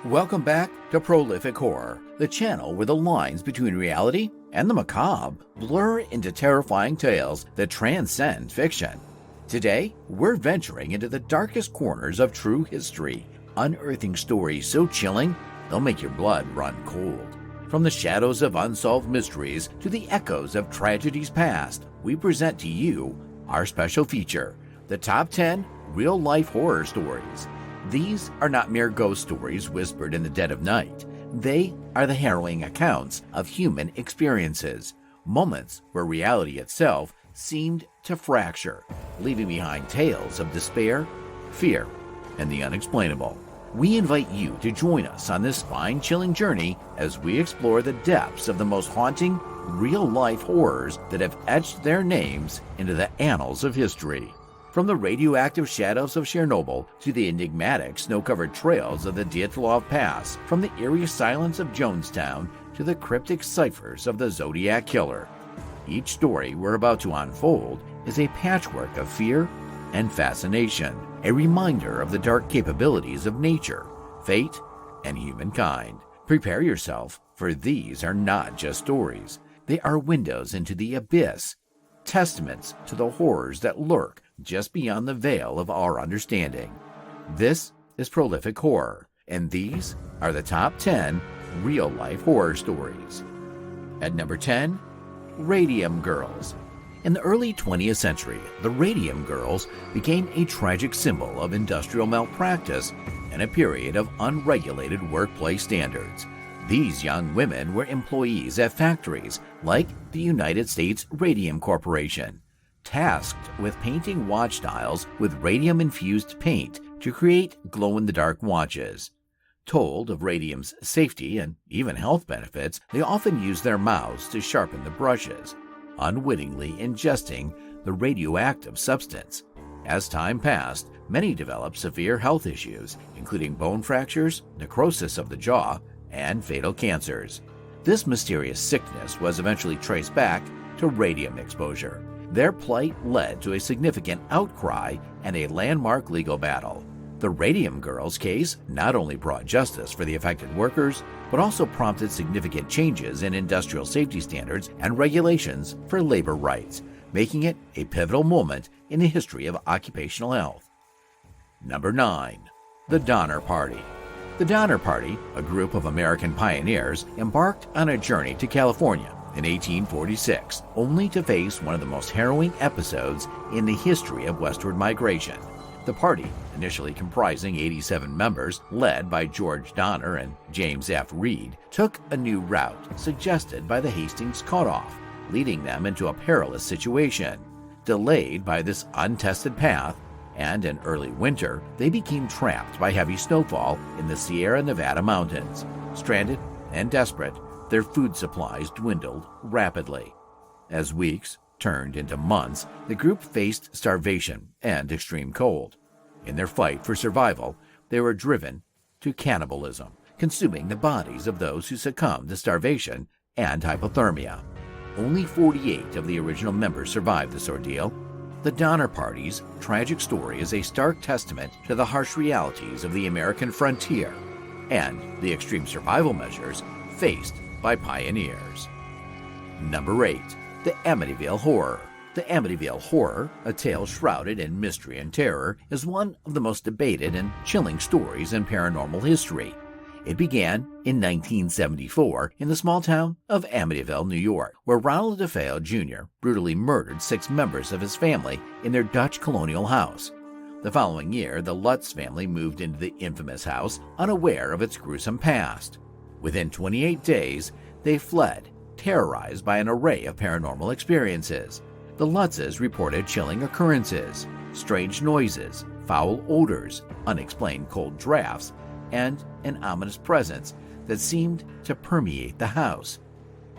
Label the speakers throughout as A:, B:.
A: Welcome back to Prolific Horror, the channel where the lines between reality and the macabre blur into terrifying tales that transcend fiction. Today, we're venturing into the darkest corners of true history, unearthing stories so chilling they'll make your blood run cold. From the shadows of unsolved mysteries to the echoes of tragedies past, we present to you our special feature, the Top 10 Real-Life Horror Stories. These are not mere ghost stories whispered in the dead of night. They are the harrowing accounts of human experiences, moments where reality itself seemed to fracture, leaving behind tales of despair, fear, and the unexplainable. We invite you to join us on this spine-chilling journey as we explore the depths of the most haunting, real-life horrors that have etched their names into the annals of history. From the radioactive shadows of Chernobyl to the enigmatic snow-covered trails of the Dyatlov Pass, from the eerie silence of Jonestown to the cryptic ciphers of the Zodiac Killer. Each story we're about to unfold is a patchwork of fear and fascination, a reminder of the dark capabilities of nature, fate, and humankind. Prepare yourself, for these are not just stories. They are windows into the abyss, testaments to the horrors that lurk just beyond the veil of our understanding. This is Prolific Horror, and these are the top 10 real-life horror stories. At number 10, Radium Girls. In the early 20th century, the Radium Girls became a tragic symbol of industrial malpractice and a period of unregulated workplace standards. These young women were employees at factories like the United States Radium Corporation, tasked with painting watch dials with radium-infused paint to create glow-in-the-dark watches. Told of radium's safety and even health benefits, they often used their mouths to sharpen the brushes, unwittingly ingesting the radioactive substance. As time passed, many developed severe health issues, including bone fractures, necrosis of the jaw, and fatal cancers. This mysterious sickness was eventually traced back to radium exposure. Their plight led to a significant outcry and a landmark legal battle. The Radium Girls case not only brought justice for the affected workers, but also prompted significant changes in industrial safety standards and regulations for labor rights, making it a pivotal moment in the history of occupational health. Number 9. The Donner Party. The Donner Party, a group of American pioneers, embarked on a journey to California in 1846, only to face one of the most harrowing episodes in the history of westward migration. The party, initially comprising 87 members, led by George Donner and James F. Reed, took a new route suggested by the Hastings Cutoff, leading them into a perilous situation. Delayed by this untested path, and in early winter, they became trapped by heavy snowfall in the Sierra Nevada mountains. Stranded and desperate, their food supplies dwindled rapidly. As weeks turned into months, the group faced starvation and extreme cold. In their fight for survival, they were driven to cannibalism, consuming the bodies of those who succumbed to starvation and hypothermia. Only 48 of the original members survived this ordeal. The Donner Party's tragic story is a stark testament to the harsh realities of the American frontier and the extreme survival measures faced by pioneers. Number 8. The Amityville Horror. The Amityville Horror, a tale shrouded in mystery and terror, is one of the most debated and chilling stories in paranormal history. It began in 1974 in the small town of Amityville, New York, where Ronald DeFeo Jr. brutally murdered 6 members of his family in their Dutch colonial house. The following year, the Lutz family moved into the infamous house, unaware of its gruesome past. Within 28 days, they fled, terrorized by an array of paranormal experiences. The Lutzes reported chilling occurrences, strange noises, foul odors, unexplained cold drafts, and an ominous presence that seemed to permeate the house.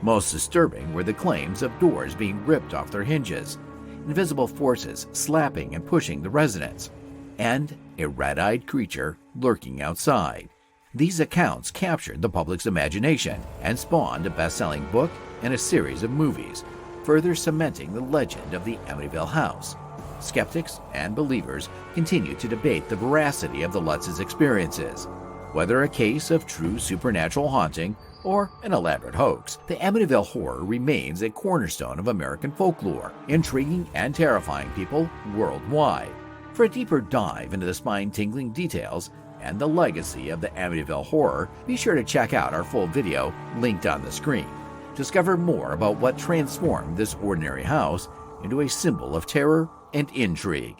A: Most disturbing were the claims of doors being ripped off their hinges, invisible forces slapping and pushing the residents, and a red-eyed creature lurking outside. These accounts captured the public's imagination and spawned a best-selling book and a series of movies, further cementing the legend of the Amityville House. Skeptics and believers continue to debate the veracity of the Lutz's experiences. Whether a case of true supernatural haunting or an elaborate hoax, the Amityville Horror remains a cornerstone of American folklore, intriguing and terrifying people worldwide. For a deeper dive into the spine-tingling details and the legacy of the Amityville Horror, be sure to check out our full video linked on the screen. Discover more about what transformed this ordinary house into a symbol of terror and intrigue.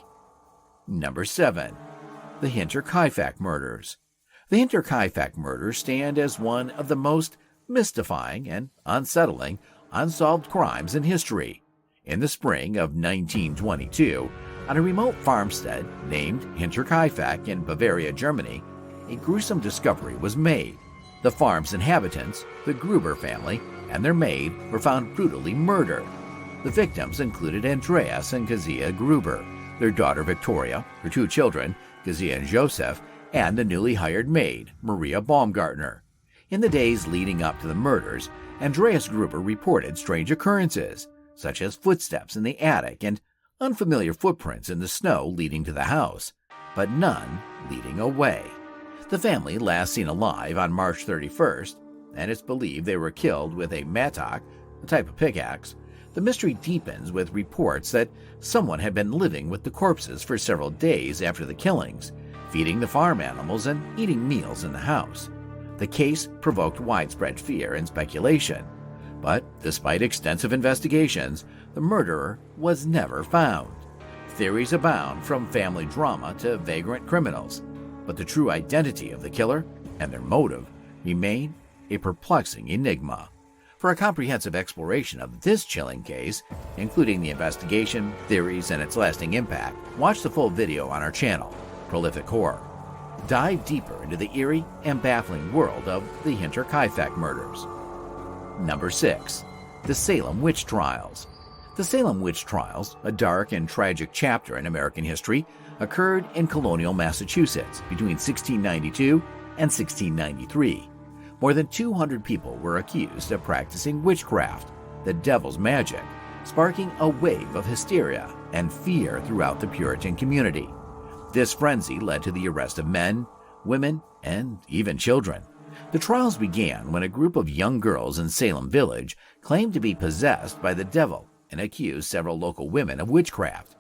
A: Number 7. The Hinterkaifeck Murders. The Hinterkaifeck murders stand as one of the most mystifying and unsettling unsolved crimes in history. In the spring of 1922, on a remote farmstead named Hinterkaifeck in Bavaria, Germany, a gruesome discovery was made. The farm's inhabitants, the Gruber family, and their maid were found brutally murdered. The victims included Andreas and Kezia Gruber, their daughter Victoria, her 2 children, Kezia and Joseph, and the newly hired maid, Maria Baumgartner. In the days leading up to the murders, Andreas Gruber reported strange occurrences, such as footsteps in the attic and unfamiliar footprints in the snow leading to the house, but none leading away. The family last seen alive on March 31st, and it's believed they were killed with a mattock, a type of pickaxe. The mystery deepens with reports that someone had been living with the corpses for several days after the killings, feeding the farm animals and eating meals in the house. The case provoked widespread fear and speculation, but despite extensive investigations, the murderer was never found. Theories abound, from family drama to vagrant criminals, but the true identity of the killer and their motive remain a perplexing enigma. For a comprehensive exploration of this chilling case, including the investigation, theories, and its lasting impact, watch the full video on our channel, Prolific Horror. Dive deeper into the eerie and baffling world of the Hinterkaifeck murders. Number 6. The Salem Witch Trials. The Salem Witch Trials, a dark and tragic chapter in American history, occurred in colonial Massachusetts between 1692 and 1693. More than 200 people were accused of practicing witchcraft, the devil's magic, sparking a wave of hysteria and fear throughout the Puritan community. This frenzy led to the arrest of men, women, and even children. The trials began when a group of young girls in Salem Village claimed to be possessed by the devil and accused several local women of witchcraft.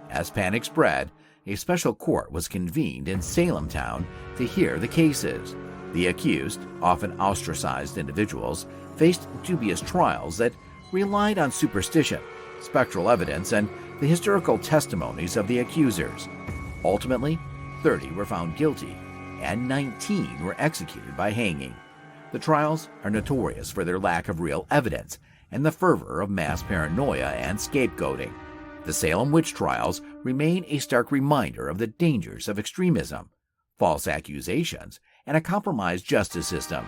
A: As panic spread, a special court was convened in Salem town to hear the cases. The accused, often ostracized individuals, faced dubious trials that relied on superstition, spectral evidence, and the historical testimonies of the accusers. Ultimately, 30 were found guilty, and 19 were executed by hanging. The trials are notorious for their lack of real evidence and the fervor of mass paranoia and scapegoating. The Salem witch trials remain a stark reminder of the dangers of extremism, false accusations, and a compromised justice system.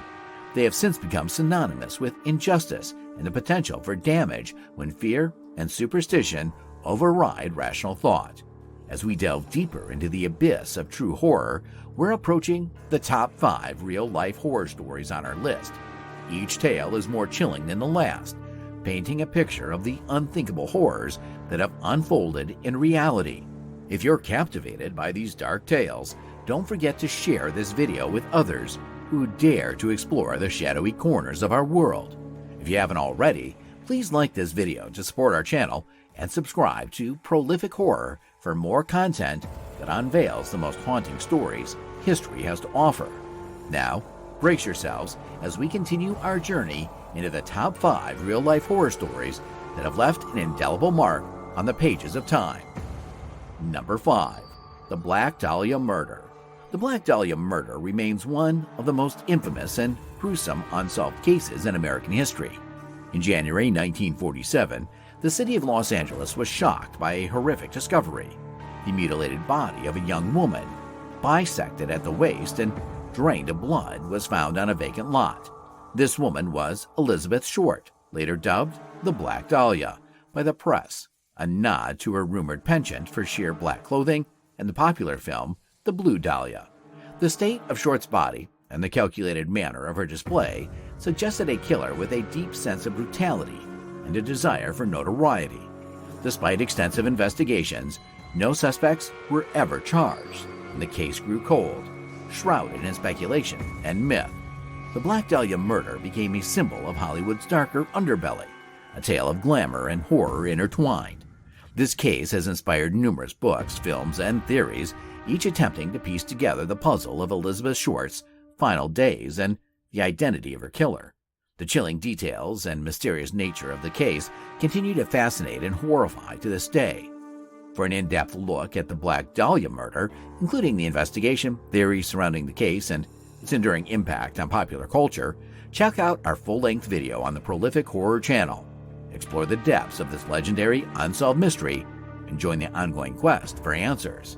A: They have since become synonymous with injustice and the potential for damage when fear and superstition override rational thought. As we delve deeper into the abyss of true horror, we're approaching the top 5 real-life horror stories on our list. Each tale is more chilling than the last, painting a picture of the unthinkable horrors that have unfolded in reality. If you're captivated by these dark tales, don't forget to share this video with others who dare to explore the shadowy corners of our world. If you haven't already, please like this video to support our channel and subscribe to Prolific Horror for more content that unveils the most haunting stories history has to offer. Now, brace yourselves as we continue our journey into the top 5 real-life horror stories that have left an indelible mark on the pages of time. Number 5. The Black Dahlia Murder. The Black Dahlia murder remains one of the most infamous and gruesome unsolved cases in American history. In January 1947, the city of Los Angeles was shocked by a horrific discovery. The mutilated body of a young woman, bisected at the waist and drained of blood, was found on a vacant lot. This woman was Elizabeth Short, later dubbed the Black Dahlia by the press, a nod to her rumored penchant for sheer black clothing and the popular film The Blue Dahlia. The state of Short's body and the calculated manner of her display suggested a killer with a deep sense of brutality and a desire for notoriety. Despite extensive investigations, no suspects were ever charged, and the case grew cold. shrouded in speculation and myth. The Black Dahlia murder became a symbol of Hollywood's darker underbelly, a tale of glamour and horror intertwined. This case has inspired numerous books, films, and theories, each attempting to piece together the puzzle of Elizabeth Short's final days and the identity of her killer. The chilling details and mysterious nature of the case continue to fascinate and horrify to this day. For an in-depth look at the Black Dahlia murder, including the investigation, theories surrounding the case, and its enduring impact on popular culture, check out our full-length video on the Prolific Horror channel. Explore the depths of this legendary, unsolved mystery and join the ongoing quest for answers.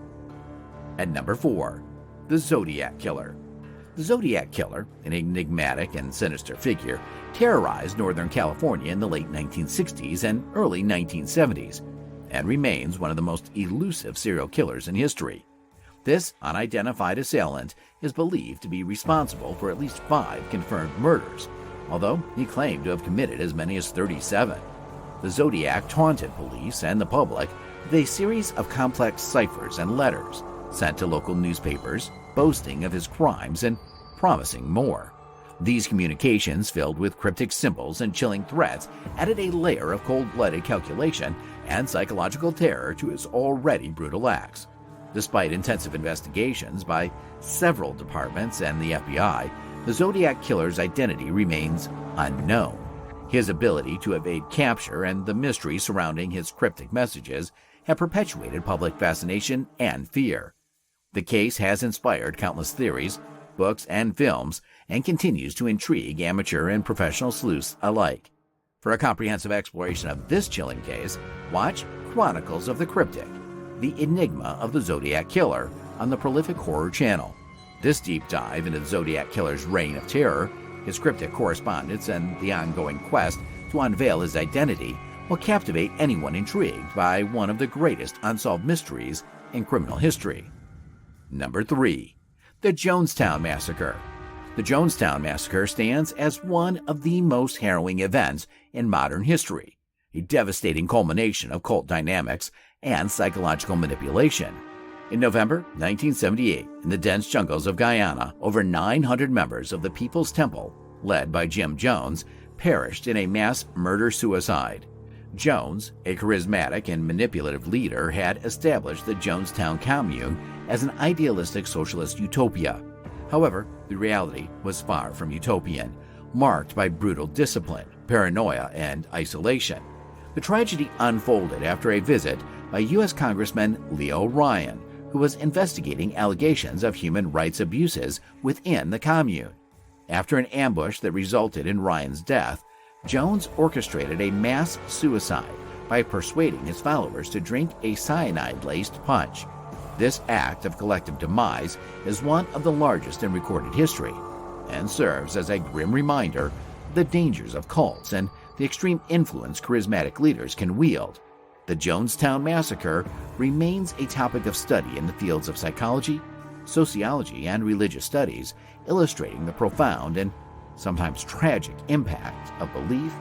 A: At number 4, the Zodiac Killer. The Zodiac Killer, an enigmatic and sinister figure, terrorized Northern California in the late 1960s and early 1970s, and remains one of the most elusive serial killers in history. This unidentified assailant is believed to be responsible for at least 5 confirmed murders, although he claimed to have committed as many as 37. The Zodiac taunted police and the public with a series of complex ciphers and letters sent to local newspapers, boasting of his crimes and promising more. These communications, filled with cryptic symbols and chilling threats, added a layer of cold-blooded calculation and psychological terror to his already brutal acts. Despite intensive investigations by several departments and the FBI, the Zodiac Killer's identity remains unknown. His ability to evade capture and the mystery surrounding his cryptic messages have perpetuated public fascination and fear. The case has inspired countless theories, books, and films, and continues to intrigue amateur and professional sleuths alike. For a comprehensive exploration of this chilling case, watch Chronicles of the Cryptic, The Enigma of the Zodiac Killer on the Prolific Horror channel. This deep dive into the Zodiac Killer's reign of terror, his cryptic correspondence, and the ongoing quest to unveil his identity will captivate anyone intrigued by one of the greatest unsolved mysteries in criminal history. Number 3. The Jonestown Massacre. The Jonestown Massacre stands as one of the most harrowing events in modern history, a devastating culmination of cult dynamics and psychological manipulation. In November 1978, in the dense jungles of Guyana, over 900 members of the People's Temple, led by Jim Jones, perished in a mass murder-suicide. Jones, a charismatic and manipulative leader, had established the Jonestown Commune as an idealistic socialist utopia. However, the reality was far from utopian, marked by brutal discipline, paranoia, and isolation. The tragedy unfolded after a visit by U.S. Congressman Leo Ryan, who was investigating allegations of human rights abuses within the commune. After an ambush that resulted in Ryan's death, Jones orchestrated a mass suicide by persuading his followers to drink a cyanide-laced punch. This act of collective demise is one of the largest in recorded history and serves as a grim reminder of the dangers of cults and the extreme influence charismatic leaders can wield. The Jonestown Massacre remains a topic of study in the fields of psychology, sociology, and religious studies, illustrating the profound and sometimes tragic impact of belief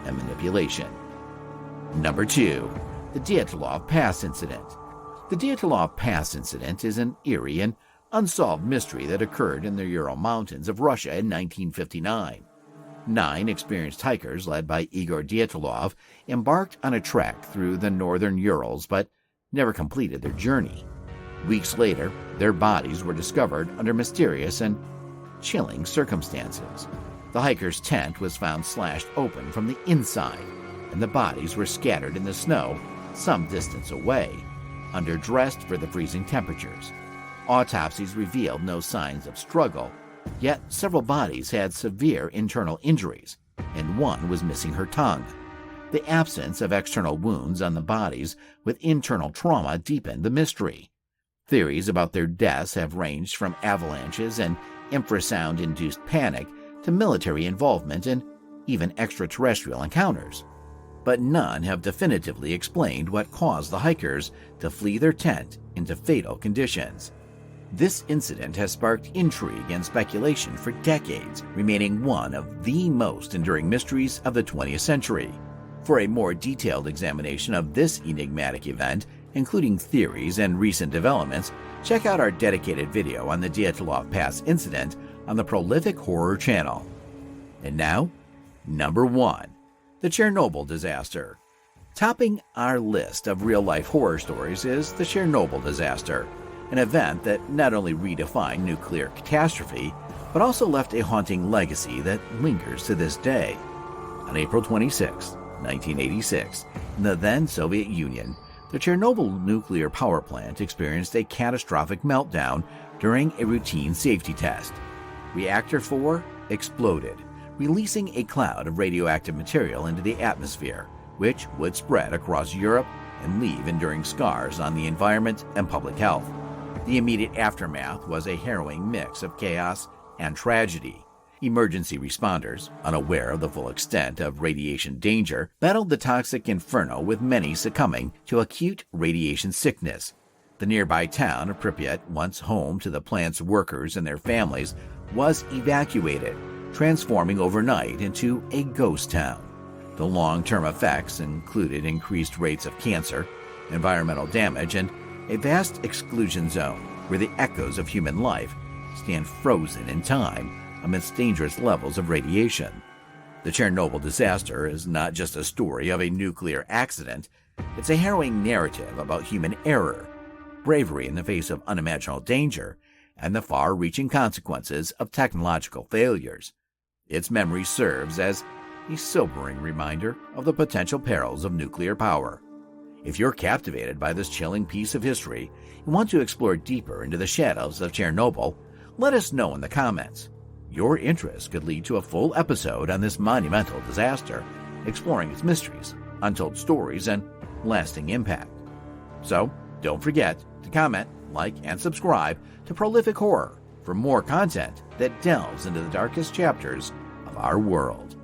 A: and manipulation. Number 2. The Dyatlov Pass Incident. The Dyatlov Pass Incident is an eerie and unsolved mystery that occurred in the Ural Mountains of Russia in 1959. 9 experienced hikers, led by Igor Dyatlov, embarked on a trek through the northern Urals but never completed their journey. Weeks later, their bodies were discovered under mysterious and chilling circumstances. The hikers' tent was found slashed open from the inside, and the bodies were scattered in the snow some distance away, underdressed for the freezing temperatures. Autopsies revealed no signs of struggle, yet several bodies had severe internal injuries, and one was missing her tongue. The absence of external wounds on the bodies with internal trauma deepened the mystery. Theories about their deaths have ranged from avalanches and infrasound-induced panic to military involvement and even extraterrestrial encounters. But none have definitively explained what caused the hikers to flee their tent into fatal conditions. This incident has sparked intrigue and speculation for decades, remaining one of the most enduring mysteries of the 20th century. For a more detailed examination of this enigmatic event including theories and recent developments, check out our dedicated video on the Dyatlov Pass incident on the Prolific Horror channel. And now, number 1. The Chernobyl Disaster. Topping our list of real-life horror stories is the Chernobyl disaster, an event that not only redefined nuclear catastrophe, but also left a haunting legacy that lingers to this day. On April 26, 1986, in the then Soviet Union, the Chernobyl nuclear power plant experienced a catastrophic meltdown during a routine safety test. Reactor 4 exploded, releasing a cloud of radioactive material into the atmosphere, which would spread across Europe and leave enduring scars on the environment and public health. The immediate aftermath was a harrowing mix of chaos and tragedy. Emergency responders, unaware of the full extent of radiation danger, battled the toxic inferno, with many succumbing to acute radiation sickness. The nearby town of Pripyat, once home to the plant's workers and their families, was evacuated, transforming overnight into a ghost town. The long-term effects included increased rates of cancer, environmental damage, and a vast exclusion zone where the echoes of human life stand frozen in time amidst dangerous levels of radiation. The Chernobyl disaster is not just a story of a nuclear accident, it's a harrowing narrative about human error, bravery in the face of unimaginable danger, and the far-reaching consequences of technological failures. Its memory serves as a sobering reminder of the potential perils of nuclear power. If you're captivated by this chilling piece of history and want to explore deeper into the shadows of Chernobyl, let us know in the comments. Your interest could lead to a full episode on this monumental disaster, exploring its mysteries, untold stories, and lasting impact. So, don't forget to comment, like, and subscribe to Prolific Horror for more content that delves into the darkest chapters of our world.